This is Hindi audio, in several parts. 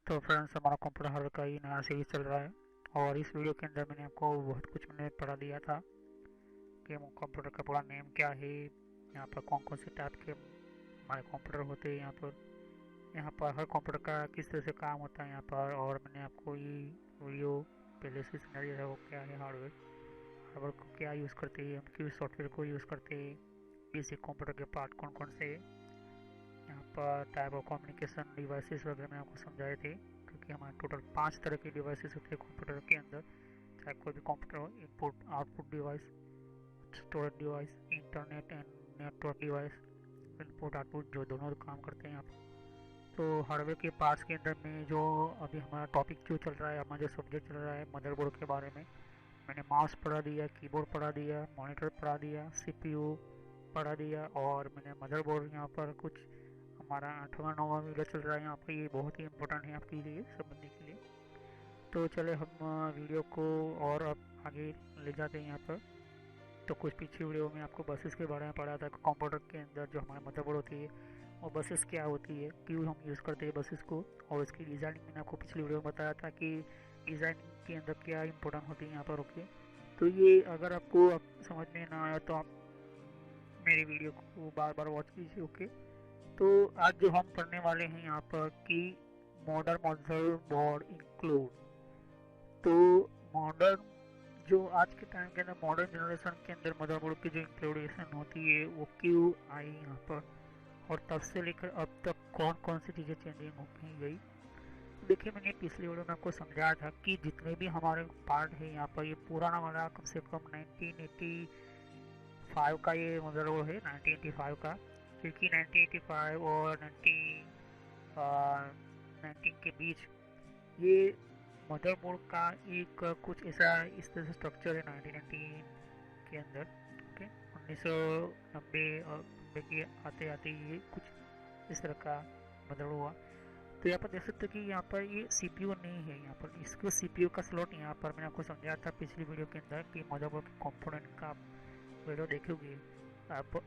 तो फ्रेंड्स, हमारा कंप्यूटर हार्डवेयर का ही नया सीरीज चल रहा है। और इस वीडियो के अंदर मैंने आपको बहुत कुछ मैंने पढ़ा दिया था कि कंप्यूटर का पूरा नेम क्या है, यहाँ पर कौन कौन से टाइप के हमारे कंप्यूटर होते हैं, यहाँ पर हर कंप्यूटर का किस तरह से काम होता है यहाँ पर। और मैंने आपको ये वीडियो पहले से सुना दिया था वो क्या है हार्डवेयर, हार्डवेयर को क्या यूज़ करते हैं, हम किस सॉफ्टवेयर को यूज़ करते हैं, बेसिक कंप्यूटर के पार्ट कौन कौन से, यहाँ पर टाइप ऑफ कम्युनिकेशन डिवाइसेस वगैरह मैंने आपको समझाए थे। क्योंकि हमारे टोटल 5 तरह के डिवाइसेस होते हैं कंप्यूटर के अंदर, चाहे कोई भी कंप्यूटर हो, input output device, storage device, internet and network device, input output जो दोनों काम करते हैं यहाँ पर। तो हार्डवेयर के पार्ट्स के अंदर में जो अभी हमारा टॉपिक जो चल रहा है, हमारा जो सब्जेक्ट चल रहा है मदरबोर्ड के बारे में, मैंने माउस पढ़ा दिया, कीबोर्ड पढ़ा दिया, मॉनिटर पढ़ा दिया, सीपीयू पढ़ा दिया। और मैंने मदरबोर्ड यहाँ पर कुछ हमारा 8वां 9वां वीडियो चल रहा है यहाँ पर, ये बहुत ही इंपॉर्टेंट है आपके लिए समझने के लिए। तो चले हम वीडियो को और अब आगे ले जाते हैं यहाँ पर। तो कुछ पीछे वीडियो में आपको बसेस के बारे में पढ़ा था, कंप्यूटर के अंदर जो हमारा मदरबोर्ड होती है और बसेस क्या होती है, क्यों हम यूज़ करते हैं बसेस को, और उसकी डिज़ाइनिंग मैंने आपको पिछली वीडियो में बताया था कि डिज़ाइनिंग के अंदर क्या इंपॉर्टेंट होती है यहाँ पर। ओके, तो ये अगर आपको समझ में ना आया तो आप मेरी वीडियो को बार बार वॉच कीजिए। ओके, तो आज जो हम पढ़ने वाले हैं यहाँ पर कि मॉडर्न मदरबोर्ड इंक्लूड। तो मॉडर्न जो आज के टाइम के अंदर मॉडर्न जनरेशन के अंदर मदरबोर्ड की जो इंक्लूडेशन होती है वो क्यों आई यहाँ पर, और तब से लेकर अब तक कौन कौन सी चीज़ें चेंजिंग हो गई। देखिए, मैंने पिछली वीडियो में आपको समझाया था कि जितने भी हमारे पार्ट है यहाँ पर, ये पुराना वाला कम से कम 1985 का ये मदरबोर्ड है, 1985 का। क्योंकि 1985 और 19 के बीच ये मदरबोर्ड का एक कुछ ऐसा इस तरह से स्ट्रक्चर है 1919 के अंदर। ओके, 1990 और 90 के आते आते ये कुछ इस तरह का मदरबोर्ड हुआ। तो यहाँ पर देख सकते हो कि यहाँ पर ये सीपीयू नहीं है, यहाँ पर इसको सीपीयू का स्लॉट यहाँ पर मैंने आपको समझाया था पिछली वीडियो के अंदर कि मदरबोर्ड के कंपोनेंट का आप वीडियो देखोगे। आप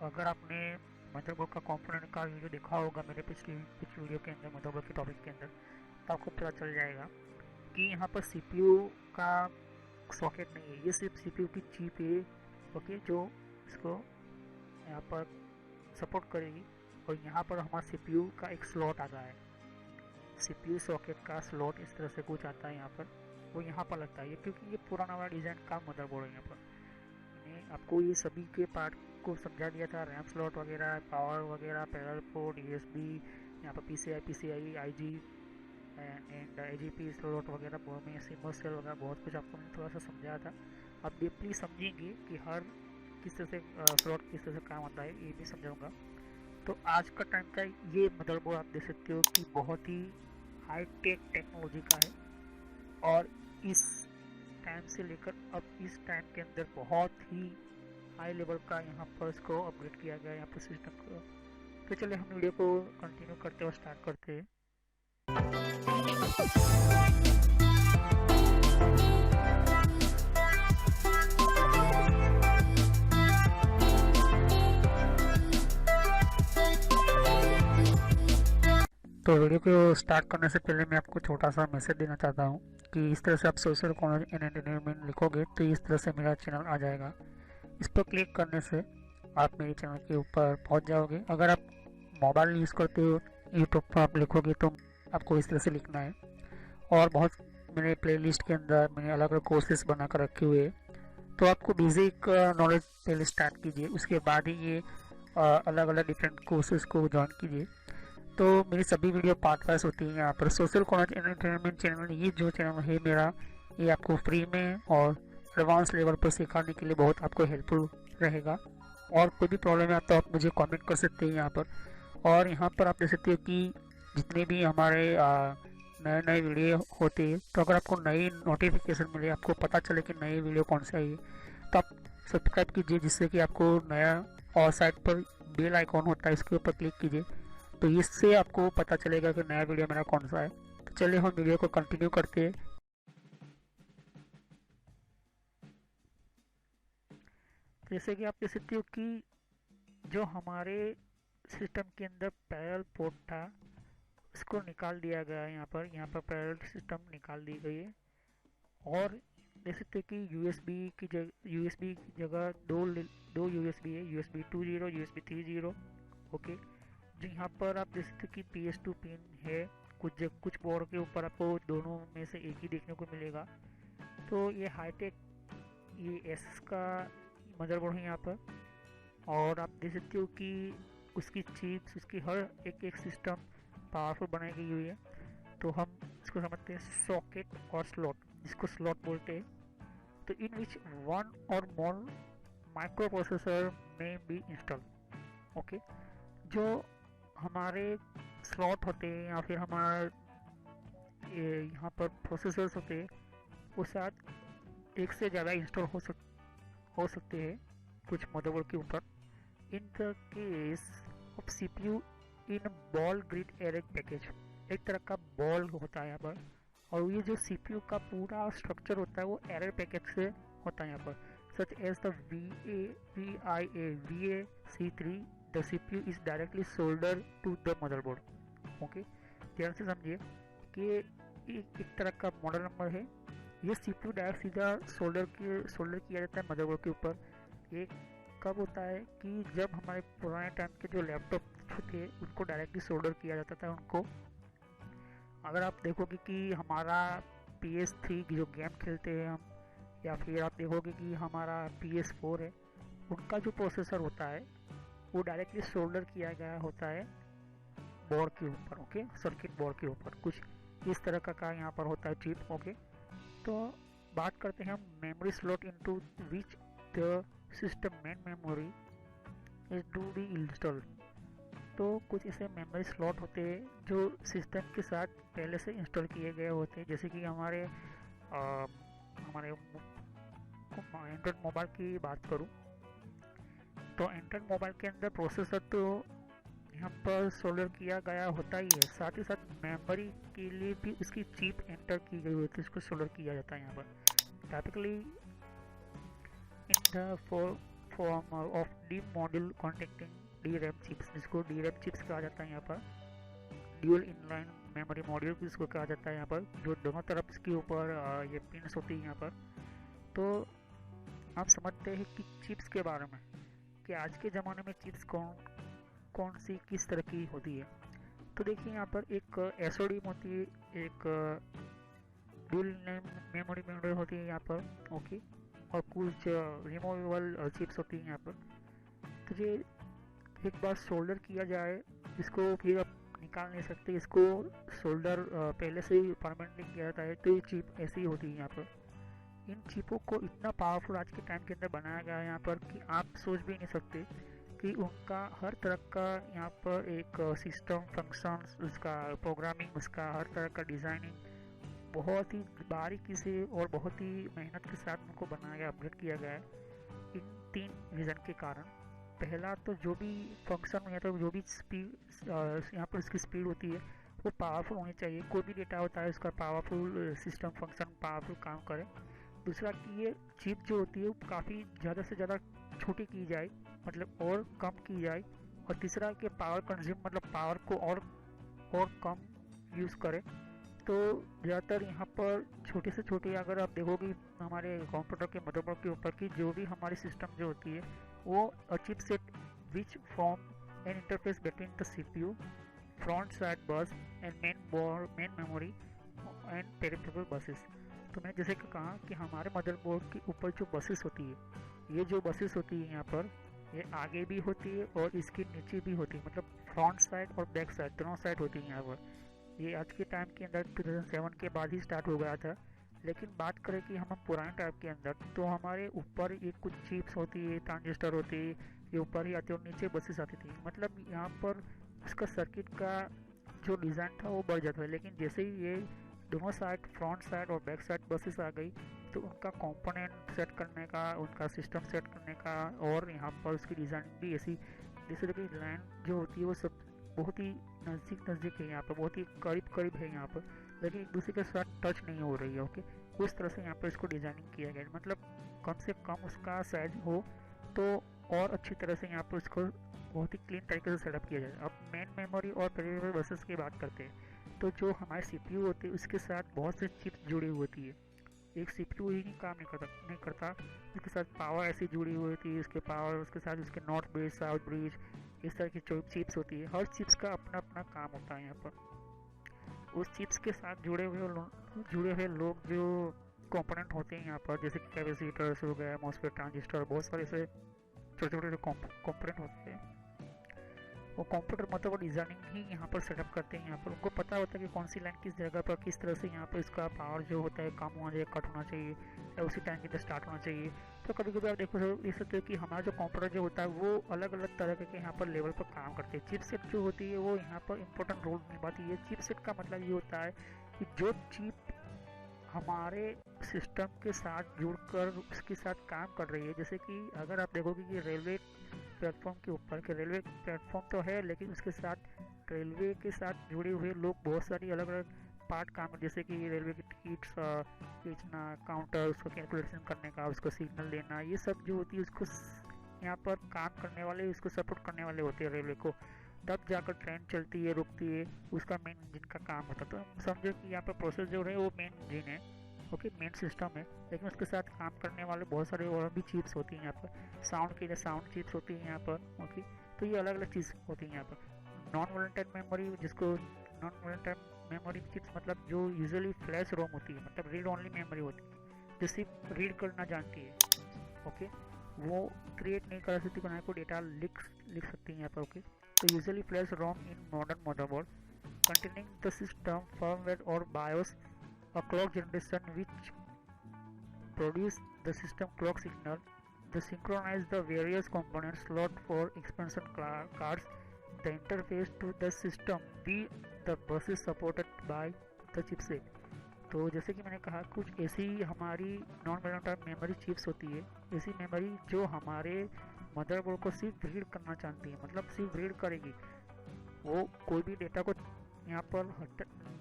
अगर आपने मदरबोर्ड का कंपोनेंट का वीडियो देखा होगा मेरे पिछली वीडियो के अंदर मदरबोर्ड के टॉपिक के अंदर, तो आपको पता चल जाएगा कि यहाँ पर सीपीयू का सॉकेट नहीं है, ये सिर्फ सीपीयू की चिप है। ओके, जो इसको यहाँ पर सपोर्ट करेगी। और यहाँ पर हमारा सीपीयू का एक स्लॉट आता है, सीपीयू सॉकेट का स्लॉट इस तरह से कुछ आता है यहाँ पर, वो यहाँ पर लगता है। क्योंकि ये पुराना वाला डिज़ाइन का मदरबोर्ड है। यहाँ पर मैंने आपको ये सभी के पार्ट को समझा दिया था, रैम स्लॉट वगैरह, पावर वगैरह, पैरेलल पोर्ट, यूएसबी, यहाँ पर PCI IG and AGP slot वगैरह में सिम्बल सेल वगैरह बहुत कुछ आपको मैंने थोड़ा सा समझाया था। अब डीपली समझेंगे कि हर किस तरह से स्लॉट किस तरह से काम होता है, ये भी समझाऊंगा। तो आज का टाइम का ये मदरबोर्ड आप देख सकते हो कि बहुत ही हाई टेक टेक्नोलॉजी का है। और इस टाइम से लेकर अब इस टाइम के अंदर बहुत ही हाई लेवल का यहाँ पर इसको अपग्रेड किया गया यहाँ पर सिस्टम को। तो चलिए हम वीडियो को कंटिन्यू करते और स्टार्ट करते हैं। तो वीडियो को स्टार्ट करने से पहले मैं आपको छोटा सा मैसेज देना चाहता हूँ कि इस तरह से आप सोशल कॉलेज एंड एंटरटेनमेंट लिखोगे तो इस तरह से मेरा चैनल आ जाएगा। इस पर क्लिक करने से आप मेरे चैनल के ऊपर पहुँच जाओगे। अगर आप मोबाइल यूज़ करते हो, यूट्यूब पर आप लिखोगे तो आपको इस तरह से लिखना है। और बहुत मेरे प्लेलिस्ट के अंदर मैंने अलग अलग कोर्सेज बना कर रखे हुए हैं। तो आपको बेसिक नॉलेज पहले स्टार्ट कीजिए, उसके बाद ही ये अलग अलग डिफरेंट कोर्सेज को ज्वाइन कीजिए। तो मेरी सभी वीडियो पार्ट वाइज होती है यहाँ पर। सोशल कॉलेज एंटरटेनमेंट चैनल, ये जो चैनल है मेरा, ये आपको फ्री में और एडवांस लेवल पर सिखाने के लिए बहुत आपको हेल्पफुल रहेगा। और कोई भी प्रॉब्लम है तो आप मुझे कमेंट कर सकते हैं यहाँ पर। और यहाँ पर आप देख सकते हो कि जितने भी हमारे नए नए वीडियो होते हैं, तो अगर आपको नई नोटिफिकेशन मिले, आपको पता चले कि नई वीडियो कौन सी आई है, तो आप सब्सक्राइब कीजिए, जिससे कि आपको नया, और साइड पर बेल आइकॉन होता है, इसके ऊपर क्लिक कीजिए, तो इससे आपको पता चलेगा कि नया वीडियो मेरा कौन सा है। तो चलिए हम वीडियो को कंटिन्यू करते हैं। जैसे कि आप देख सकते हो कि जो हमारे सिस्टम के अंदर पैरेलल पोर्ट था, इसको निकाल दिया गया है। यहाँ पर पैरेलल सिस्टम निकाल दी गई है। और देख सकते हैं कि यूएसबी की जगह दो यूएसबी है, यूएसबी 2.0, यूएसबी 3.0। ओके, जो यहाँ पर आप देख सकते हैं कि PS2 पिन है। कुछ बोर्ड के ऊपर आपको दोनों में से एक ही देखने को मिलेगा। तो ये हाईटेक, ये एसएस का मदरबोर्ड है यहाँ पर। और आप देख सकते हो कि उसकी चिप्स, उसकी हर एक सिस्टम पावरफुल बनाई गई हुई है। तो हम इसको समझते हैं सॉकेट और स्लॉट, जिसको स्लॉट बोलते हैं। तो इन विच वन और मोर माइक्रो प्रोसेसर में बी इंस्टॉल। ओके, जो हमारे स्लॉट होते हैं या फिर हमारे यहाँ पर प्रोसेसर्स होते हैं, वो शायद एक से ज़्यादा इंस्टॉल हो सकते हैं कुछ मदरबोर्ड के ऊपर। In the case of CPU in ball grid array package, एक तरह का बॉल होता है यहाँ पर। और ये जो CPU का पूरा स्ट्रक्चर होता है वो एरर पैकेज से होता है यहाँ पर। Such as the VAC3 the CPU is directly solder to the motherboard. Okay, ध्यान से समझिए कि एक तरह का मॉडल नंबर है। ये CPU डायरेक्ट सीधा सोल्डर किया जाता है मदरबोर्ड के ऊपर। ये कब होता है कि जब हमारे पुराने टाइम के जो लैपटॉप थे उनको डायरेक्टली सोल्डर किया जाता था उनको। अगर आप देखोगे कि हमारा PS3 जो गेम खेलते हैं हम, या फिर आप देखोगे कि हमारा PS4 है, उनका जो प्रोसेसर होता है वो डायरेक्टली सोल्डर किया गया होता है बोर्ड के ऊपर। ओके, सर्किट बोर्ड के ऊपर कुछ इस तरह का यहाँ पर होता है चिप। ओके, तो बात करते हैं हम memory slot into which the system main memory is to be install. तो कुछ ऐसे मेमोरी स्लॉट होते हैं जो सिस्टम के साथ पहले से इंस्टॉल किए गए होते हैं। जैसे कि हमारे एंड्रॉइड मोबाइल की बात करूं तो एंड्रॉइड मोबाइल के अंदर प्रोसेसर तो यहाँ पर सोल्डर किया गया होता ही है, साथ ही साथ मेमोरी के लिए भी उसकी चिप एंटर की गई होती है, उसको सोल्डर किया जाता है यहाँ पर। Typically in the form of D module contacting DRAM chips, जिसको DRAM चिप्स कहा जाता है यहाँ पर। ड्यूल इनलाइन मेमोरी मॉड्यूल जिसको कहा जाता है यहाँ पर, जो दोनों तरफ इसके ऊपर ये पिन्स होती है यहाँ पर। तो आप समझते हैं कि चिप्स के बारे में कि आज के ज़माने में चिप्स कौन सी किस तरह की होती है। तो देखिए यहाँ पर एक SODIMM होती है, एक ड्यूल मेमोरी मॉड्यूल होती है यहाँ पर। ओके, और कुछ रिमूवेबल चिप्स होती हैं यहाँ पर। तो ये एक बार सोल्डर किया जाए, इसको फिर आप निकाल नहीं सकते, इसको सोल्डर पहले से ही परमानेंटली किया जाता है। तो ये चिप ऐसी ही होती है यहाँ पर। इन चिपों को इतना पावरफुल आज के टाइम के अंदर बनाया गया है यहाँ पर कि आप सोच भी नहीं सकते कि उनका हर तरह का यहाँ पर एक सिस्टम फंक्शंस, उसका प्रोग्रामिंग, उसका हर तरह का डिज़ाइनिंग बहुत ही बारीकी से और बहुत ही मेहनत के साथ उनको बनाया गया, अपडेट किया गया है इन 3 रीज़न के कारण। पहला तो जो भी फंक्शन या तो जो भी स्पीड यहाँ पर उसकी स्पीड होती है वो पावरफुल होनी चाहिए। कोई भी डेटा होता है उसका पावरफुल सिस्टम फंक्शन पावरफुल काम करे। दूसरा कि ये चिप जो होती है वो काफ़ी ज़्यादा से ज़्यादा छोटी की जाए, मतलब और कम की जाए। और तीसरा कि पावर कंज्यूम, मतलब पावर को और कम यूज़ करे। तो ज़्यादातर यहाँ पर छोटे से छोटे, अगर आप देखोगे हमारे कंप्यूटर के मदरबोर्ड के ऊपर की जो भी हमारी सिस्टम जो होती है वो chipset which form an interface between the CPU, front side bus and main memory and peripheral buses. तो मैंने जैसे कि कहा कि हमारे मदरबोर्ड के ऊपर जो बसेस होती है, ये जो बसेस होती है यहाँ पर, ये आगे भी होती है और इसके नीचे भी होती है, मतलब फ्रंट साइड और बैक साइड दोनों साइड होती है यहाँ पर। ये आज के टाइम के अंदर 2007 के बाद ही स्टार्ट हो गया था। लेकिन बात करें कि हम पुराने टाइम के अंदर, तो हमारे ऊपर ये कुछ चिप्स होती है, ट्रांजिस्टर होती है, ये ऊपर ही आती है और नीचे बसेस आती थी। मतलब यहाँ पर उसका सर्किट का जो डिज़ाइन था वो बढ़ जाता है। लेकिन जैसे ही ये दोनों साइड, फ्रंट साइड और बैक साइड बसेस आ गई, तो उनका कंपोनेंट सेट करने का, उनका सिस्टम सेट करने का, और यहाँ पर उसकी डिज़ाइनिंग भी ऐसी, जैसे कि लाइन जो होती है वो सब बहुत ही नज़दीक है यहाँ पर, बहुत ही करीब है यहाँ पर, लेकिन एक दूसरे के साथ टच नहीं हो रही है। ओके, उस तरह से यहाँ पर इसको डिज़ाइनिंग किया गया है, मतलब कम से कम उसका साइज हो तो और अच्छी तरह से यहाँ पर इसको बहुत ही क्लीन तरीके से सेटअप किया जाए। अब मेन मेमोरी और पेरिफेरल बसेस की बात करते हैं। तो जो हमारे सीपीयू होते हैं उसके साथ बहुत से चिप्स जुड़ी हुई होती है। एक सीपीयू ही नहीं काम नहीं करता, उसके साथ पावर ऐसी जुड़ी हुई होती है, उसके पावर, उसके साथ उसके नॉर्थ ब्रिज, साउथ ब्रिज, इस तरह की जो चिप्स होती है, हर चिप्स का अपना अपना काम होता है यहाँ पर। उस चिप्स के साथ जुड़े हुए लोग जो कंपोनेंट होते हैं यहाँ पर, जैसे कि कैपेसिटर्स हो गया, मॉसफेट, ट्रांजिस्टर, बहुत सारे ऐसे छोटे छोटे जो कंपोनेंट होते हैं, वो कंप्यूटर मतलब वो डिज़ाइनिंग ही यहाँ पर सेटअप करते हैं। यहाँ पर उनको पता होता है कि कौन सी लाइन किस जगह पर किस तरह से यहाँ पर इसका पावर जो होता है कम होना चाहिए, कट होना चाहिए, या उसी टाइम के अंदर स्टार्ट होना चाहिए। तो कभी कभी आप देख सकते हो कि हमारा जो कंप्यूटर जो होता है वो अलग अलग तरह के यहाँ पर लेवल पर काम करते हैं। चिपसेट जो होती है वो यहाँ पर इंपॉर्टेंट रोल निभाती है। चिपसेट का मतलब ये होता है कि जो चिप हमारे सिस्टम के साथ जुड़कर उसके साथ काम कर रही है। जैसे कि अगर आप देखोगे कि रेलवे प्लेटफॉर्म के ऊपर के रेलवे प्लेटफॉर्म तो है, लेकिन उसके साथ रेलवे के साथ जुड़े हुए लोग बहुत सारी अलग अलग पार्ट काम है, जैसे कि रेलवे की टिकट्स खींचना, काउंटर, उसको कैलकुलेशन करने का, उसको सिग्नल देना, ये सब जो होती है उसको यहाँ पर काम करने वाले, उसको सपोर्ट करने वाले होते हैं रेलवे को। तब जाकर ट्रेन चलती है, रुकती है, उसका मेन इंजन का काम होता है। तो समझो कि यहाँ पर प्रोसेस जो है वो मेन इंजन है, ओके, मेन सिस्टम है, लेकिन उसके साथ काम करने वाले बहुत सारे और भी चिप्स होती हैं यहाँ पर। साउंड के लिए साउंड चिप्स होती हैं यहाँ पर, ओके। तो ये अलग अलग चीज़ होती हैं यहाँ पर। नॉन वोलेटाइल मेमोरी, जिसको नॉन वोलेटाइल मेमोरी चिप्स मतलब जो यूजुअली फ्लैश रोम होती है, मतलब रीड ओनली मेमोरी होती है, जो सिर्फ रीड करना जानती है, ओके, वो क्रिएट नहीं कर सकती, बनाए को डेटा लिख सकती है यहाँ पर, ओके। तो usually flash ROM in modern motherboard containing the system firmware or BIOS, a clock generation which produce the system clock signal, the synchronize the various components, slot for expansion cards, the interface to the system, the buses supported by the chipset। तो जैसे कि मैंने कहा, कुछ ऐसी हमारी नॉन वोलेटाइल मेमोरी चिप्स होती है, ऐसी मेमोरी जो हमारे मदरबोर्ड को सिर्फ रीड करना चाहती है, मतलब सिर्फ रीड करेगी, वो कोई भी डेटा को यहाँ पर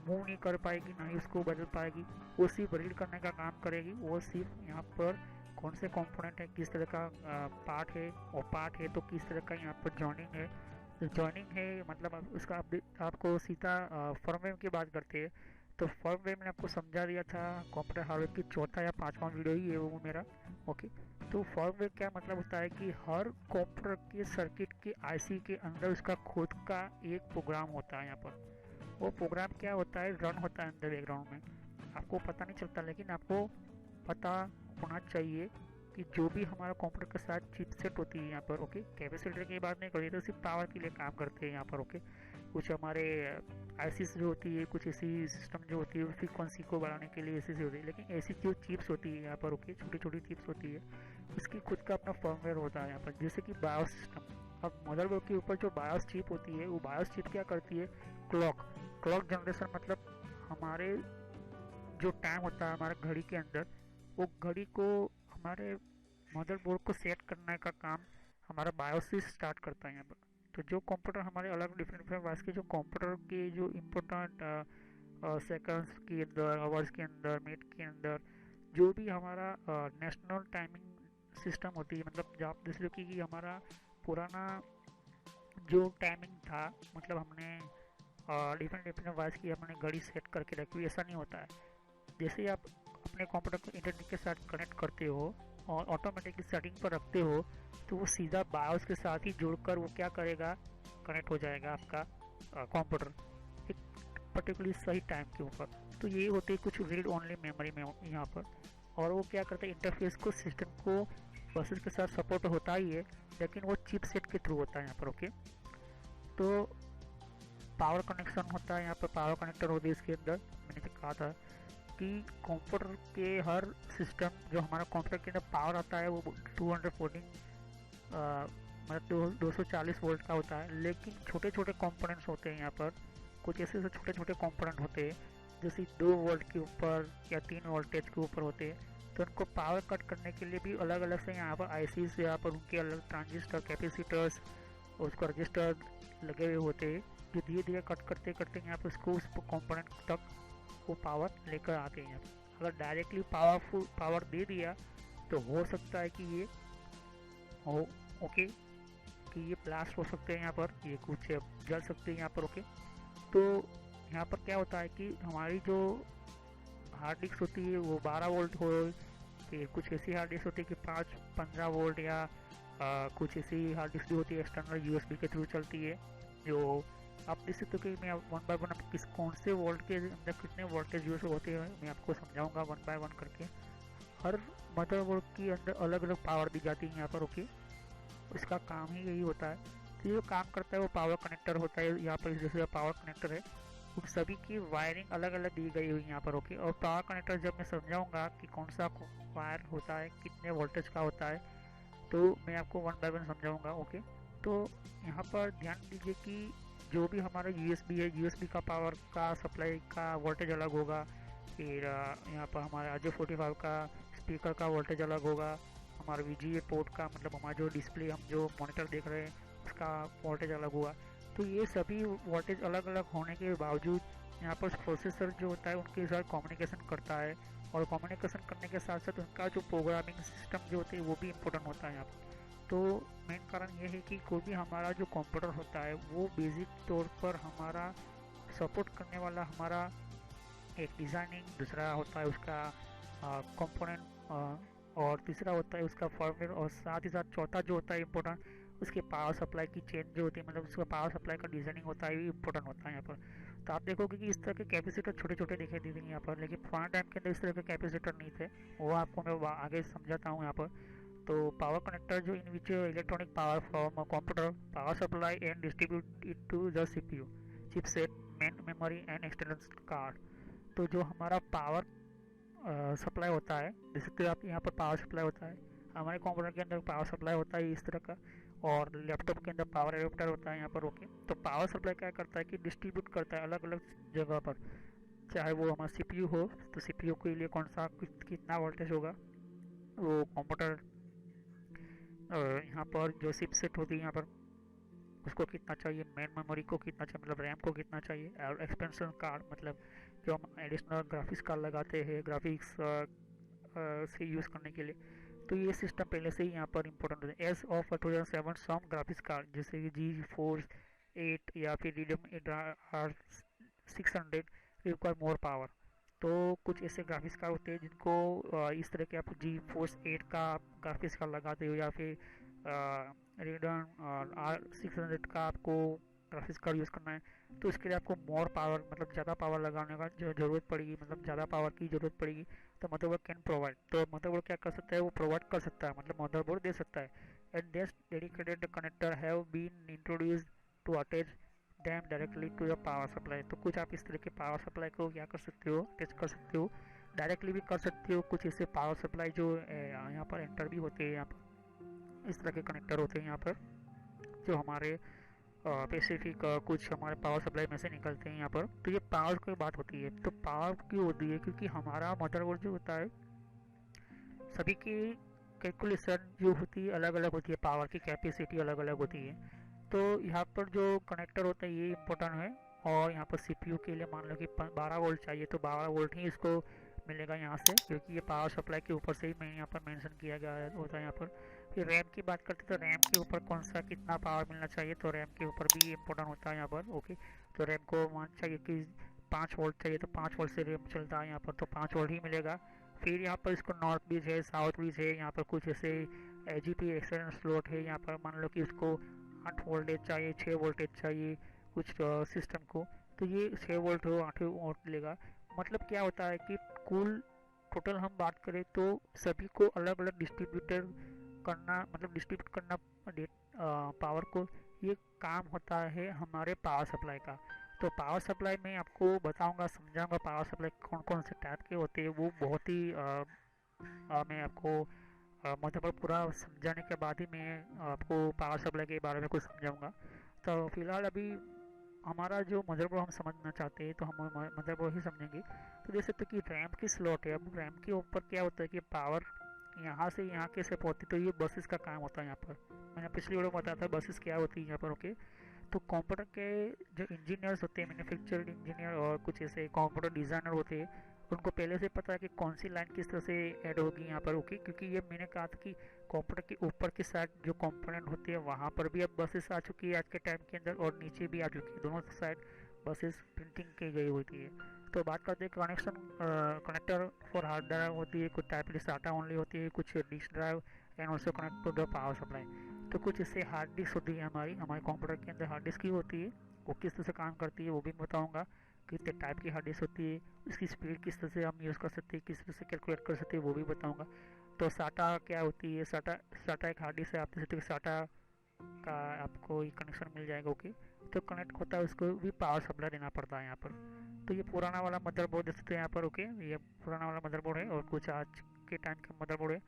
मूव नहीं कर पाएगी, ना ही उसको बदल पाएगी, वो सिर्फ रीड करने का काम करेगी। वो सिर्फ यहाँ पर कौन से कंपोनेंट है, किस तरह का पार्ट है, और पार्ट है तो किस तरह का यहाँ पर जॉइनिंग है। जॉइनिंग है मतलब उसका आपको सीधा फर्मवेयर की बात करते हैं, तो फर्मवेयर मैंने आपको समझा दिया था कंप्यूटर हार्डवेयर की चौथा या पाँचवा वीडियो ही है वो मेरा, ओके। तो फर्मवेयर क्या मतलब होता है कि हर कंप्यूटर के सर्किट के आईसी के अंदर उसका खुद का एक प्रोग्राम होता है। यहाँ पर वो प्रोग्राम क्या होता है, रन होता है अंदर बैकग्राउंड में, आपको पता नहीं चलता, लेकिन आपको पता होना चाहिए कि जो भी हमारा कंप्यूटर के साथ चिपसेट होती है यहाँ पर, ओके, कैपेसिटर की बात नहीं करिए तो सिर्फ पावर के लिए काम करते हैं यहाँ पर, ओके। कुछ हमारे आईसीस जो होती है, कुछ ऐसी सिस्टम जो होती है फ्रीक्वेंसी को बढ़ाने के लिए ऐसी होती है, लेकिन ऐसी जो चिप्स होती है यहाँ पर, ओके, छोटी छोटी चिप्स होती है, उसकी खुद का अपना फर्मवेयर होता है यहाँ पर, जैसे कि बायोस सिस्टम। अब मदरबोर्ड के ऊपर जो बायोस चिप होती है, वो बायोस चिप क्या करती है, क्लॉक जनरेशन, मतलब हमारे जो टाइम होता है हमारे घड़ी के अंदर, वो घड़ी को हमारे मदरबोर्ड को सेट करने का काम हमारा बायोस से स्टार्ट करता है यहाँ पर। तो जो कंप्यूटर हमारे अलग डिफरेंट वाइज के जो कंप्यूटर के जो इम्पोर्टेंट सेकंड्स के अंदर, आवर्स के अंदर, मिनट के अंदर, जो भी हमारा नेशनल टाइमिंग सिस्टम होती है, मतलब आप देख लो कि हमारा पुराना जो टाइमिंग था, मतलब हमने डिफरेंट वाइज की हमने घड़ी सेट करके रखी हुई, ऐसा नहीं होता है। जैसे ही आप अपने कंप्यूटर को इंटरनेट के साथ कनेक्ट करते हो और ऑटोमेटिकली सेटिंग पर रखते हो, तो वो सीधा बायोस के साथ ही जुड़कर वो क्या करेगा, कनेक्ट हो जाएगा आपका कंप्यूटर एक पर्टिकुलर सही टाइम के ऊपर। तो ये होते हैं कुछ रीड ओनली मेमोरी में यहाँ पर, और वो क्या करता है, इंटरफेस को सिस्टम को बसेस के साथ सपोर्ट होता ही है, लेकिन वो चिपसेट के थ्रू होता है यहाँ पर, ओके। तो पावर कनेक्शन होता है यहाँ पर, पावर कनेक्टर होती है इसके अंदर। मैंने कहा था कि कंप्यूटर के हर सिस्टम जो हमारा कंप्यूटर के अंदर पावर आता है वो 214 मतलब 240 वोल्ट का होता है, लेकिन छोटे छोटे कंपोनेंट्स होते हैं यहाँ पर, कुछ ऐसे छोटे छोटे कंपोनेंट होते हैं जैसे 2 वोल्ट के ऊपर या 3 वोल्टेज के ऊपर होते हैं। तो उनको पावर कट करने के लिए भी अलग अलग से यहाँ पर आईसीज, यहाँ पर उनके अलग ट्रांजिस्टर, कैपेसिटर्स, उसको रजिस्टर लगे हुए होते हैं, जो धीरे धीरे कट करते करते यहाँ पर उसको उस कंपोनेंट तक वो पावर लेकर आते हैं। अगर डायरेक्टली पावर दे दिया तो हो सकता है कि ये हो, ओके, कि ये ब्लास्ट हो सकते हैं यहाँ पर, ये कुछ जल सकते हैं यहाँ पर, ओके। तो यहाँ पर क्या होता है कि हमारी जो हार्ड डिस्क होती है वो 12 वोल्ट हो, फिर कुछ ऐसी हार्ड डिस्क होती है कि 15 वोल्ट, या कुछ ऐसी हार्ड डिस्क भी होती है एक्सटर्नल यूएसबी के थ्रू चलती है, जो आप देख सकते हो कि मैं वन बाय वन किस कौन से वोल्ट के अंदर कितने वोल्टेज यूज होते हैं मैं आपको समझाऊंगा वन बाय वन करके। हर मदरबोर्ड के अंदर अलग अलग पावर दी जाती है यहाँ पर, ओके। इसका काम ही यही होता है। तो जो काम करता है वो पावर कनेक्टर होता है। यहाँ पर जैसे पावर कनेक्टर है, उन सभी की वायरिंग अलग अलग दी गई हुई है यहाँ पर, ओके। और पावर कनेक्टर जब मैं समझाऊंगा कि कौन सा वायर होता है, कितने वोल्टेज का होता है, तो मैं आपको वन बाय वन समझाऊंगा, ओके। तो यहाँ पर ध्यान दीजिए कि जो भी हमारा यूएसबी है, यूएसबी का पावर का सप्लाई का वोल्टेज अलग होगा। फिर यहाँ पर हमारा RJ45 का स्पीकर का वोल्टेज अलग होगा। हमारा VGA पोर्ट का मतलब हमारा जो डिस्प्ले, हम जो मॉनिटर देख रहे हैं, उसका वोल्टेज अलग हुआ। तो ये सभी वोल्टेज अलग अलग होने के बावजूद यहाँ पर प्रोसेसर जो होता है उनके साथ कम्युनिकेशन करता है, और कम्युनिकेशन करने के साथ साथ उनका जो प्रोग्रामिंग सिस्टम जो होते हैं वो भी इम्पोर्टेंट होता है यहाँ पर। तो मेन कारण ये है कि कोई भी हमारा जो कंप्यूटर होता है वो बेसिक तौर पर हमारा सपोर्ट करने वाला हमारा एक डिज़ाइनिंग, दूसरा होता है उसका कंपोनेंट, और तीसरा होता है उसका फॉर्मवेयर, और साथ ही साथ चौथा जो होता है इम्पोर्टेंट, उसके पावर सप्लाई की चेन जो होती है, मतलब उसका पावर सप्लाई का डिज़ाइनिंग होता है, ये इम्पोर्टेंट होता है यहाँ पर। तो आप देखोगे कि इस तरह के कैपेसिटर छोटे छोटे दिखाई देते हैं यहाँ पर, लेकिन पुराने टाइम के अंदर इस तरह के कैपेसिटर नहीं थे, वो आपको मैं आगे समझाता हूँ यहाँ पर। तो पावर कनेक्टर जो in which electronic power from computer power supply and distribute it to the CPU chipset main memory and external card. तो जो हमारा पावर सप्लाई होता है, जैसे कि आप यहाँ पर पावर सप्लाई होता है, हमारे कंप्यूटर के अंदर पावर सप्लाई होता है इस तरह का, और लैपटॉप के अंदर पावर एडाप्टर होता है यहाँ पर, ओके। तो पावर सप्लाई क्या करता है कि डिस्ट्रीब्यूट करता है अलग अलग जगह पर, चाहे वो हमारा CPU हो, तो CPU के लिए कौन सा कितना वोल्टेज होगा, वो कंप्यूटर यहाँ पर जो चिपसेट होती है यहाँ पर उसको कितना चाहिए, मेन मेमोरी को कितना चाहिए, मतलब रैम को कितना चाहिए, और एक्सपेंशन कार्ड मतलब जो हम एडिशनल ग्राफिक्स कार्ड लगाते हैं ग्राफिक्स से यूज़ करने के लिए, तो ये सिस्टम पहले से ही यहाँ पर इम्पोर्टेंट होता है। As of 2007 some graphics card जैसे कि GeForce 8 या फिर RDNA 600 रिक्वायर मोर पावर। तो कुछ ऐसे ग्राफिक्स कार्ड होते हैं जिनको इस तरह के आप GeForce 8 का ग्राफिक्स कार्ड लगाते हो, या फिर रेडन और R600 का आपको ग्राफिक्स कार्ड यूज़ करना है, तो इसके लिए आपको मोर पावर मतलब ज़्यादा पावर लगाने का जो ज़रूरत पड़ेगी, मतलब ज़्यादा पावर की ज़रूरत पड़ेगी। तो मदरबोर्ड कैन प्रोवाइड, तो मदरबोर्ड क्या कर सकता है, वो प्रोवाइड कर सकता है, मतलब मदरबोर्ड दे सकता है। And this dedicated connector have been introduced to attach them directly to the power supply. तो कुछ आप इस तरह के पावर सप्लाई को क्या कर सकते हो, अटैच कर सकते हो, डायरेक्टली भी कर सकते हो। कुछ ऐसे पावर सप्लाई जो यहाँ पर एंटर भी होते हैं, यहाँ पर इस तरह के कनेक्टर होते हैं यहाँ पर, जो हमारे स्पेसिफिक कुछ हमारे पावर सप्लाई में से निकलते हैं यहाँ पर। तो ये पावर की बात होती है। तो पावर क्यों होती है, क्योंकि हमारा मदरबोर्ड जो होता है सभी की कैलकुलेशन जो होती है अलग अलग होती है, पावर की कैपेसिटी अलग अलग होती है। तो यहाँ पर जो कनेक्टर होता है ये इम्पोर्टेंट है। और यहाँ पर CPU के लिए मान लो कि 12 वोल्ट चाहिए, तो 12 वोल्ट ही इसको मिलेगा यहाँ से, क्योंकि ये पावर सप्लाई के ऊपर से ही मैं यहाँ पर मेंशन किया गया होता है यहाँ पर। फिर रैम की बात करते हैं, तो रैम के ऊपर कौन सा कितना पावर मिलना चाहिए, तो रैम के ऊपर भी इम्पोर्टेंट होता है यहाँ पर, ओके। तो रैम को मान चाहिए कि 5 वोल्ट चाहिए, तो 5 वोल्ट से रैम चलता है यहाँ पर, तो 5 वोल्ट ही मिलेगा। फिर यहाँ पर इसको नॉर्थ ब्रिज है, साउथ ब्रिज है, यहाँ पर कुछ ऐसे AGP एक्सटर्नल स्लॉट है, यहाँ पर मान लो कि उसको 8 वोल्टेज चाहिए, 6 वोल्टेज चाहिए कुछ सिस्टम को, तो ये 6 वोल्ट हो 8 वोल्ट मिलेगा। मतलब क्या होता है कि कुल टोटल हम बात करें तो सभी को अलग अलग डिस्ट्रीब्यूटर करना, मतलब डिस्ट्रीब्यूट करना पावर को, ये काम होता है हमारे पावर सप्लाई का। तो पावर सप्लाई में आपको बताऊंगा, समझाऊंगा पावर सप्लाई कौन कौन से टाइप के होते हैं, वो बहुत ही मैं आपको मतलब पूरा समझाने के बाद ही मैं आपको पावर सप्लाई के बारे में कुछ समझाऊंगा। तो फिलहाल अभी हमारा जो मदरबोर्ड हम समझना चाहते हैं तो हम मदरबोर्ड ही समझेंगे। तो देख सकते कि रैम की स्लॉट है, अब रैम के ऊपर क्या होता है कि पावर यहाँ से यहाँ कैसे पहुँचती, तो ये बसेस का काम होता है यहाँ पर। मैंने पिछली वीडियो में बताया था बसेस क्या होती है यहाँ पर, ओके। तो कंप्यूटर के जो इंजीनियर्स होते हैं, मैन्युफैक्चरिंग इंजीनियर और कुछ ऐसे कंप्यूटर डिज़ाइनर होते हैं, उनको पहले से पता है कि कौन सी लाइन किस तरह से ऐड होगी यहाँ पर, ओके। क्योंकि ये मैंने कहा था कि कंप्यूटर के ऊपर के साइड जो कंपोनेंट होते हैं वहाँ पर भी अब बसेस आ चुकी है आज के टाइम के अंदर, और नीचे भी आ चुकी है, दोनों साइड बसेस प्रिंटिंग की गई होती है। तो बात करते हैं कनेक्टर फॉर हार्ड ड्राइव होती है, कुछ टाइप साटा ओनली होती है, कुछ disk drive and also connect to the power supply. तो कुछ इससे हार्ड डिस्क होती है, हमारे कंप्यूटर के अंदर हार्ड डिस्क ही होती है, वो किस तरह से काम करती है वो भी बताऊँगा। कितने टाइप की हार्ड डिस्क होती है, उसकी स्पीड किस तरह से हम यूज़ कर सकते हैं, किस तरह से कैलकुलेट कर सकते हैं वो भी बताऊँगा। तो साटा क्या होती है, साटा एक हार्ड डिस्क है, आप देख सकते हो साटा का आपको ये कनेक्शन मिल जाएगा। ओके, तो कनेक्ट होता है उसको भी पावर सप्लाई देना पड़ता है यहाँ पर। तो ये पुराना वाला मदरबोर्ड देख सकते हैं यहाँ पर। ओके, ये पुराना वाला मदरबोर्ड है और कुछ आज के टाइम का मदरबोर्ड है।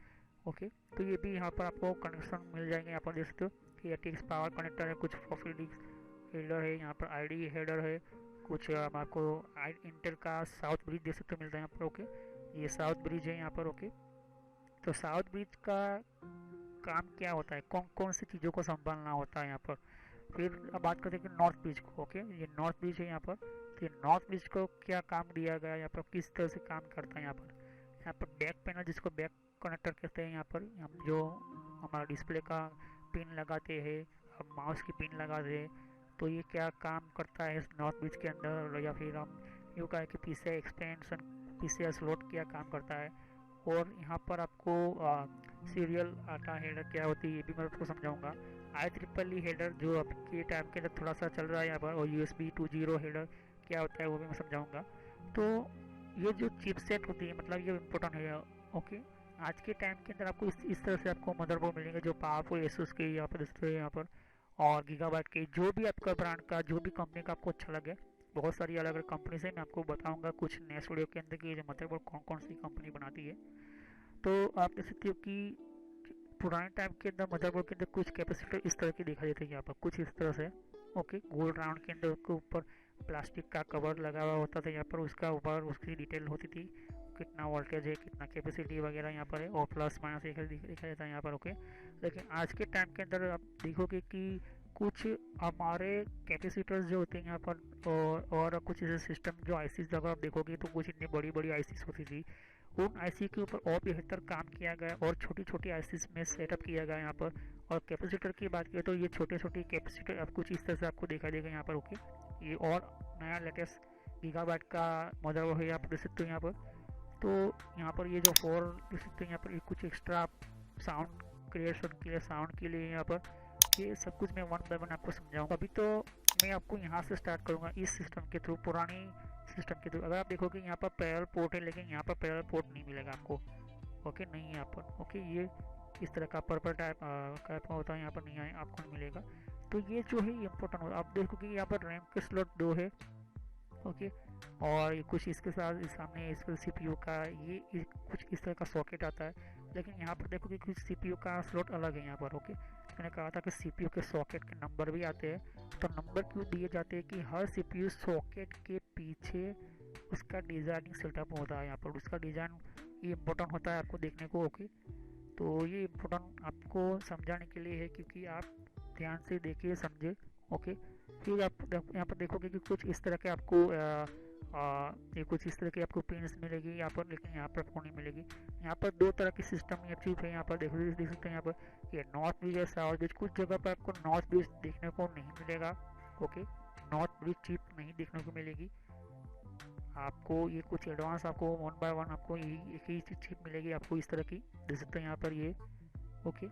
ओके, तो ये भी यहाँ पर आपको कनेक्शन मिल जाएंगे। यहाँ पर देख सकते हो कि ATX पावर कनेक्टर है, कुछ फ्लॉपी हेडर है, यहाँ पर ID हेडर है, कुछ आपको इंटेल का साउथ ब्रिज देख सकते हो मिलता है यहाँ पर। ओके, ये साउथ ब्रिज है यहाँ पर। ओके, तो साउथ ब्रिज का काम क्या होता है, कौन कौन सी चीज़ों को संभालना होता है यहाँ पर। फिर अब बात करते हैं कि नॉर्थ ब्रिज को। ओके, ये नॉर्थ ब्रिज है यहाँ पर। तो ये नॉर्थ ब्रिज को क्या काम दिया गया है यहाँ पर, किस तरह से काम करता है यहाँ पर बैक पैनल जिसको बैक कनेक्टर कहते हैं यहाँ पर, हम जो हमारा डिस्प्ले का पिन लगाते हैं, हम माउस की पिन लगाते हैं, तो ये क्या काम करता है नॉर्थ ब्रिज के अंदर। या फिर हम यूँ कहें कि PCI एक्सपेंशन, PCI स्लॉट क्या काम करता है। और यहाँ पर आपको सीरियल आटा हेडर क्या होती है ये भी मैं आपको समझाऊंगा। IEEE हेडर जो आपके टाइम के अंदर थोड़ा सा चल रहा है यहाँ पर, और USB 2.0 हेडर क्या होता है वो भी मैं समझाऊंगा। तो ये जो चिपसेट होती है मतलब ये इम्पोर्टेंट है। ओके, आज के टाइम के अंदर आपको इस तरह से आपको मदरबोर्ड मिलेंगे जो पावरफुल ASUS के यहाँ पर डिस्प्ले यहाँ पर, और गीगाबाइट के जो भी आपका ब्रांड का जो भी कंपनी का आपको अच्छा लगे। बहुत सारी अलग अलग कंपनी से मैं आपको बताऊंगा कुछ नेक्स्ट वीडियो के अंदर कि ये मदरबोर्ड कौन कौन सी कंपनी बनाती है। तो आप देख सकते हो कि पुराने टाइम के अंदर मदरबोर्ड के अंदर कुछ कैपेसिटर इस तरह के दिखाई देते हैं यहाँ पर, कुछ इस तरह से। ओके, गोल्ड राउंड के अंदर उसके ऊपर प्लास्टिक का कवर लगा हुआ होता था यहाँ पर, उसका ऊपर उसकी डिटेल होती थी, कितना वोल्टेज है, कितना कैपेसिटी वगैरह यहाँ पर है, और प्लस माइनस दिखा देता है यहाँ पर। ओके, लेकिन आज के टाइम के अंदर आप देखोगे कि कुछ हमारे कैपेसिटर्स जो होते हैं यहाँ पर, और कुछ ऐसे सिस्टम जो ICs अगर आप देखोगे तो कुछ इतनी बड़ी बड़ी ICs होती थी, उन IC के ऊपर और बेहतर काम किया गया और छोटी छोटी ICs में सेटअप किया गया यहाँ पर। और कैपेसिटर की बात करें तो ये छोटे छोटे कैपेसिटर अब कुछ इस तरह से आपको दिखाई देगा यहाँ पर। ओके, ये और नया लेटेस्ट गीगाबाइट का मदरबोर्ड है, आप देख सकते हो यहाँ पर। तो यहाँ पर ये जो 4 देख सकते हैं यहाँ पर, ये कुछ एक्स्ट्रा साउंड क्रिएशन के लिए, साउंड के लिए यहाँ पर, ये सब कुछ मैं वन बाय वन आपको समझाऊंगा। अभी तो मैं आपको यहाँ से स्टार्ट करूँगा इस सिस्टम के थ्रू, पुरानी सिस्टम के थ्रू। अगर आप देखोगे यहाँ पर पैरेलल पोर्ट है, लेकिन यहाँ पर पैरेलल पोर्ट नहीं मिलेगा आपको। ओके, नहीं है यहाँ पर। ओके, ये इस तरह का पर्पल टाइप का होता है, यहाँ पर नहीं है, आपको नहीं मिलेगा। तो ये जो है इम्पोर्टेंट हो, आप देखोगे यहाँ पर रैम के स्लॉट 2 है। ओके, और ये कुछ इसके साथ सामने इसका CPU का ये कुछ इस तरह का सॉकेट आता है, लेकिन यहाँ पर देखोगे कुछ CPU का स्लॉट अलग है यहाँ पर। ओके, मैंने कहा था कि CPU के सॉकेट के नंबर भी आते हैं, तो नंबर क्यों दिए जाते हैं कि हर CPU सॉकेट के पीछे उसका डिज़ाइनिंग सेटअप होता है यहाँ पर, उसका डिज़ाइन ये इम्पोर्टेंट होता है आपको देखने को। ओके, तो ये इम्पोर्टेंट आपको समझाने के लिए है, क्योंकि आप ध्यान से देखिए समझे। ओके, फिर आप यहाँ पर देखोगे कि कुछ इस तरह के आपको ये कुछ इस तरह की आपको पिन्स मिलेगी यहाँ पर, लेकिन यहाँ पर फोन नहीं मिलेगी। यहाँ पर 2 तरह की सिस्टम या चिप है यहाँ पर, देख सकते हैं यहाँ पर, ये नॉर्थ ब्रिज है साउथ ब्रिज। कुछ जगह पर आपको नॉर्थ ब्रिज देखने को नहीं मिलेगा। ओके, नॉर्थ ब्रिज चिप नहीं देखने को मिलेगी आपको। ये कुछ एडवांस आपको 1 बाय 1 आपको एक ही चिप मिलेगी आपको इस तरह की, देख सकते हैं यहाँ पर ये। ओके,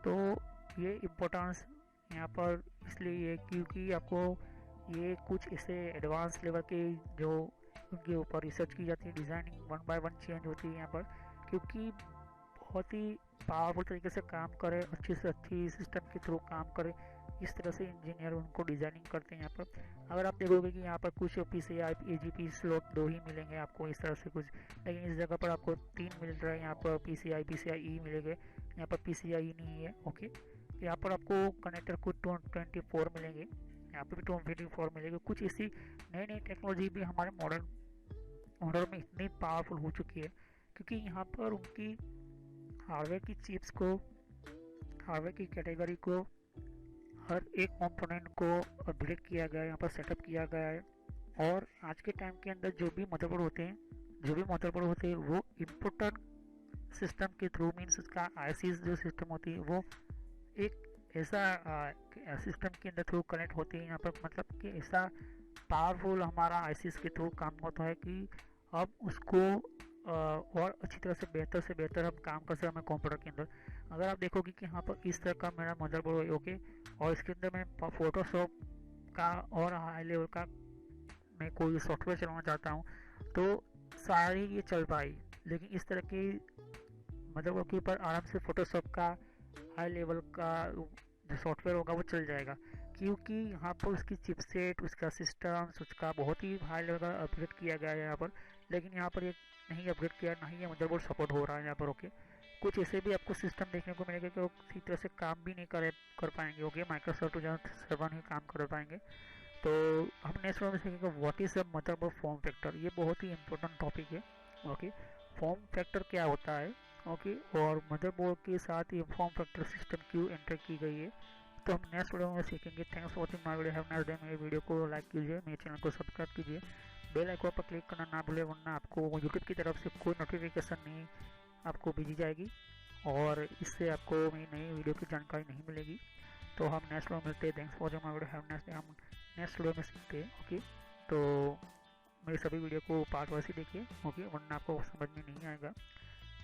तो ये इम्पोर्टेंस यहाँ पर इसलिए है क्योंकि आपको ये कुछ ऐसे एडवांस लेवल के जो उनके ऊपर रिसर्च की जाती है, डिज़ाइनिंग 1 बाय 1 चेंज होती है यहाँ पर, क्योंकि बहुत ही पावरफुल तरीके से काम करे, अच्छी से अच्छी सिस्टम के थ्रू काम करे, इस तरह से इंजीनियर उनको डिज़ाइनिंग करते हैं यहाँ पर। अगर आप देखोगे कि यहाँ पर कुछ PCI AGP स्लॉट 2 ही मिलेंगे आपको इस तरह से कुछ, लेकिन इस जगह पर आपको 3 मिल रहा है। यहाँ पर PCIe मिलेंगे, यहाँ पर PCIe नहीं है। ओके, यहाँ पर आपको कनेक्टर कुछ 24 मिलेंगे, यहाँ पर भी 24 मिलेंगे। कुछ ऐसी नई नई टेक्नोलॉजी भी हमारे मॉडल में इतनी पावरफुल हो चुकी है, क्योंकि यहाँ पर उनकी हार्डवेयर की चिप्स को, हार्डवेयर की कैटेगरी को, हर एक कंपोनेंट को अपग्रेड किया गया है, यहाँ पर सेटअप किया गया है। और आज के टाइम के अंदर जो भी मदरबोर्ड होते हैं वो इम्पोर्टेंट सिस्टम के थ्रू, मीन्स उसका ICs जो सिस्टम होती है वो एक ऐसा सिस्टम के अंदर थ्रू कनेक्ट होती है यहाँ पर, मतलब कि ऐसा पावरफुल हमारा आईसीस के थ्रू काम होता है कि अब उसको और अच्छी तरह से बेहतर हम काम कर सकते हैं कंप्यूटर के अंदर। अगर आप देखोगे कि यहाँ पर इस तरह का मेरा मदरबोर्ड है, ओके, और इसके अंदर मैं फोटोशॉप का और हाई लेवल का मैं कोई सॉफ्टवेयर चलाना चाहता हूँ तो सारी ये चल पाएगी। लेकिन इस तरह की मदरबोर्ड के ऊपर आराम से फोटोशॉप का हाई लेवल का जो सॉफ्टवेयर होगा वो चल जाएगा, क्योंकि यहाँ पर उसकी चिपसेट, उसका सिस्टम्स, उसका बहुत ही हाई लेवल का अपग्रेड किया गया है यहाँ पर। लेकिन यहाँ पर ये नहीं अपग्रेड किया, नहीं ये मदरबोर्ड सपोर्ट हो रहा है यहाँ पर, ओके। कुछ ऐसे भी आपको सिस्टम देखने को मिलेगा कि वो किसी तरह से काम भी नहीं कर पाएंगे, ओके, माइक्रोसॉफ्ट 2007 ही काम कर पाएंगे। तो हम नेक्स्ट में सीखेंगे what is a motherboard form factor. ये बहुत ही इंपॉर्टेंट टॉपिक है, ओके। फॉर्म फैक्टर क्या होता है, ओके, और मदरबोर्ड के साथ ये फॉर्म फैक्टर सिस्टम क्यों एंटर की गई है, तो हम नेक्स्ट वीडियो में सीखेंगे। Thanks for watching my video, have nice day. मेरे वीडियो को लाइक कीजिए, मेरे चैनल को सब्सक्राइब कीजिए, बेल आइकन पर क्लिक करना ना भूलें, वरना आपको यूट्यूब की तरफ से कोई नोटिफिकेशन नहीं आपको भेजी जाएगी और इससे आपको मेरी नई वीडियो की जानकारी नहीं मिलेगी। तो हम नेक्स्ट वीडियो मिलते हैं। Thanks for watching my video, have nice day. हम नेक्स्ट वीडियो में सीखते हैं, ओके। तो मेरे सभी वीडियो को पार्ट वाइज ही देखिए, ओके, वरना आपको समझ में नहीं आएगा।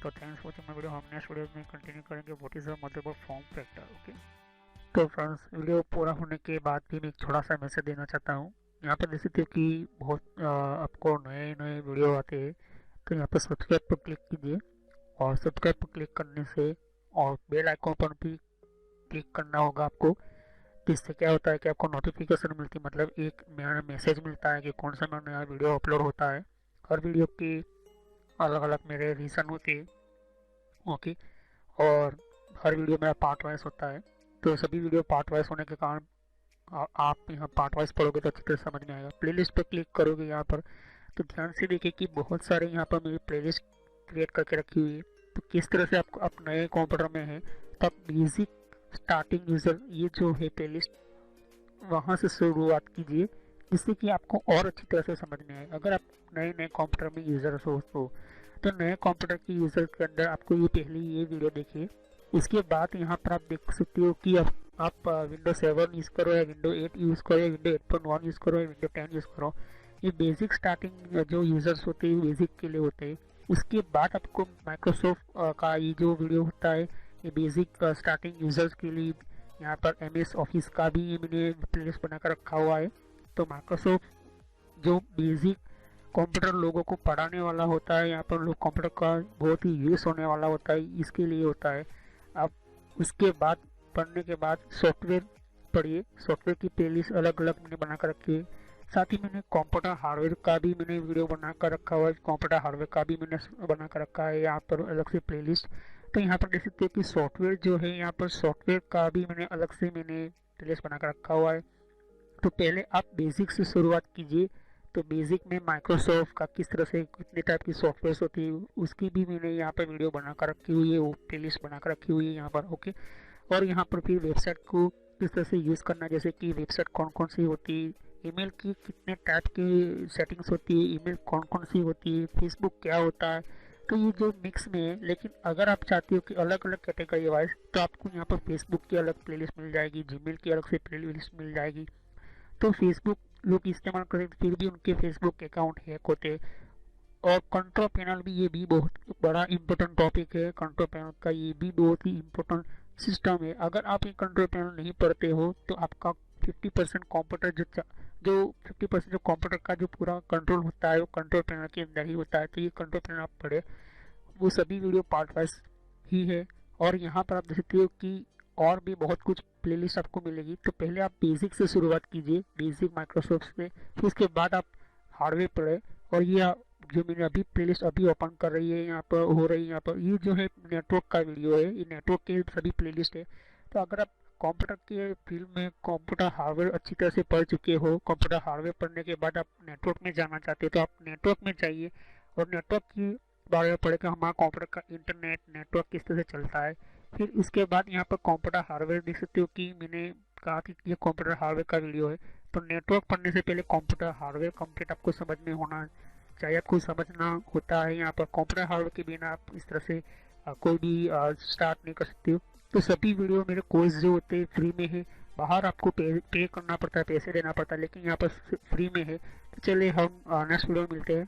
तो thanks for watching my video. हम नेक्स्ट वीडियो में कंटिन्यू करेंगे what is a motherboard form factor, okay. तो फ्रेंड्स, वीडियो पूरा होने के बाद भी मैं एक छोटा सा मैसेज देना चाहता हूँ। यहाँ पर देख सकते हो कि बहुत आपको नए नए वीडियो आते हैं, तो यहाँ पर सब्सक्राइब पर क्लिक कीजिए और सब्सक्राइब पर क्लिक करने से और बेल आइकन पर भी क्लिक करना होगा आपको। तो इससे क्या होता है कि आपको नोटिफिकेशन मिलती है, मतलब एक मेरा मैसेज मिलता है कि कौन सा मेरा नया वीडियो अपलोड होता है। हर वीडियो की अलग अलग मेरे रीज़न होते हैं, ओके, और हर वीडियो मेरा पार्ट वाइज होता है। तो सभी वीडियो पार्ट वाइज होने के कारण आप यहाँ पार्ट वाइज पढ़ोगे तो अच्छी तरह समझ में आएगा। प्लेलिस्ट पर क्लिक करोगे यहाँ पर तो ध्यान से देखिए कि बहुत सारे यहाँ पर मेरी प्लेलिस्ट क्रिएट करके रखी हुई है। तो किस तरह से आपको आप नए कंप्यूटर में हैं तो आप बेसिक स्टार्टिंग यूज़र ये जो है प्लेलिस्ट वहाँ से शुरुआत कीजिए, जिससे कि आपको और अच्छी तरह से समझ में आए। अगर आप नए नए कंप्यूटर में यूज़र हो तो नए कंप्यूटर के यूज़र के अंदर आपको ये पहले ये वीडियो देखिए। उसके बाद यहाँ पर आप देख सकते हो कि आप विंडो 7 यूज़ करो या विंडो 8 यूज़ करो या विंडो 8.1 यूज़ करो या विंडो 10 यूज़ करो। ये बेसिक स्टार्टिंग जो यूज़र्स होते हैं बेसिक के लिए होते हैं। उसके बाद आपको माइक्रोसॉफ्ट का ये जो वीडियो होता है ये बेसिक स्टार्टिंग यूज़र्स के लिए। यहाँ पर MS ऑफिस का भी मैंने प्लेलिस्ट बनाकर रखा हुआ है। तो माइक्रोसॉफ्ट जो बेसिक कंप्यूटर लोगों को पढ़ाने वाला होता है, यहाँ पर लोग कंप्यूटर का बहुत ही यूज़ होने वाला होता है, इसके लिए होता है। आप उसके बाद पढ़ने के बाद सॉफ्टवेयर पढ़िए। सॉफ्टवेयर की प्लेलिस्ट अलग अलग मैंने बना कर रखी है। साथ ही मैंने कंप्यूटर हार्डवेयर का भी मैंने वीडियो बना कर रखा हुआ है, कंप्यूटर हार्डवेयर का भी मैंने बना कर रखा है यहाँ पर अलग से प्लेलिस्ट। तो यहाँ पर देख सकते हो कि सॉफ्टवेयर जो है यहाँ पर सॉफ्टवेयर का भी मैंने अलग से प्लेलिस्ट बना कर रखा हुआ है। तो पहले आप बेसिक से शुरुआत कीजिए। तो बेसिक में माइक्रोसॉफ्ट का किस तरह से कितने टाइप की सॉफ्टवेयर होती है उसकी भी मैंने यहाँ पर वीडियो बनाकर रखी हुई है, वो प्लेलिस्ट बनाकर रखी हुई है यहाँ पर, ओके। और यहाँ पर फिर वेबसाइट को किस तरह से यूज़ करना, जैसे कि वेबसाइट कौन कौन सी होती है, ईमेल की कितने टाइप की सेटिंग्स होती है, ईमेल कौन कौन सी होती है, फेसबुक क्या होता है। तो ये जो मिक्स में है, लेकिन अगर आप चाहते हो कि अलग अलग कैटेगरी वाइज तो आपको यहाँ पर फेसबुक की अलग प्लेलिस्ट मिल जाएगी, जीमेल की अलग से प्लेलिस्ट मिल जाएगी। तो फेसबुक लोग इस्तेमाल करें फिर भी उनके फेसबुक अकाउंट हैक होते हैं। और कंट्रोल पैनल भी ये भी बहुत बड़ा इंपॉर्टेंट टॉपिक है। कंट्रोल पैनल का ये भी बहुत ही इम्पोर्टेंट सिस्टम है। अगर आप ये कंट्रोल पैनल नहीं पढ़ते हो तो आपका 50% कंप्यूटर जो 50% जो कंप्यूटर का जो पूरा कंट्रोल होता है वो कंट्रोल पैनल के अंदर ही होता है। तो ये कंट्रोल पैनल आप पढ़े, वो सभी वीडियो पार्ट वाइज ही है। और यहाँ पर आप देख सकते हो कि और भी बहुत कुछ प्लेलिस्ट आपको मिलेगी। तो पहले आप बेसिक से शुरुआत कीजिए, बेसिक माइक्रोसॉफ्ट से, फिर उसके बाद आप हार्डवेयर पढ़े। और ये जो मैंने अभी प्लेलिस्ट अभी ओपन कर रही है यहाँ पर हो रही है, यहाँ पर ये जो है नेटवर्क का वीडियो है, ये नेटवर्क के सभी प्लेलिस्ट है। तो अगर आप कंप्यूटर के फील्ड में कंप्यूटर हार्डवेयर अच्छी तरह से पढ़ चुके हो, कंप्यूटर हार्डवेयर पढ़ने के बाद आप नेटवर्क में जाना चाहते हो तो आप नेटवर्क में जाइए और नेटवर्क की बारे में पढ़े कि हमारा कंप्यूटर का इंटरनेट नेटवर्क किस तरह से चलता है। फिर उसके बाद यहाँ पर कंप्यूटर हार्डवेयर देख सकते हो कि मैंने कहा कि ये कंप्यूटर हार्डवेयर का वीडियो है। तो नेटवर्क पढ़ने से पहले कंप्यूटर हार्डवेयर कंप्लीट आपको समझ में होना चाहिए, आपको समझना होता है। यहाँ पर कंप्यूटर हार्डवेयर के बिना आप इस तरह से कोई भी स्टार्ट नहीं कर सकते हो। तो सभी वीडियो मेरे कोर्स जो होते हैं फ्री में है, बाहर आपको पे करना पड़ता है, पैसे देना पड़ता है, लेकिन यहाँ पर फ्री में है। तो चलिए हम नेक्स्ट वीडियो में मिलते हैं।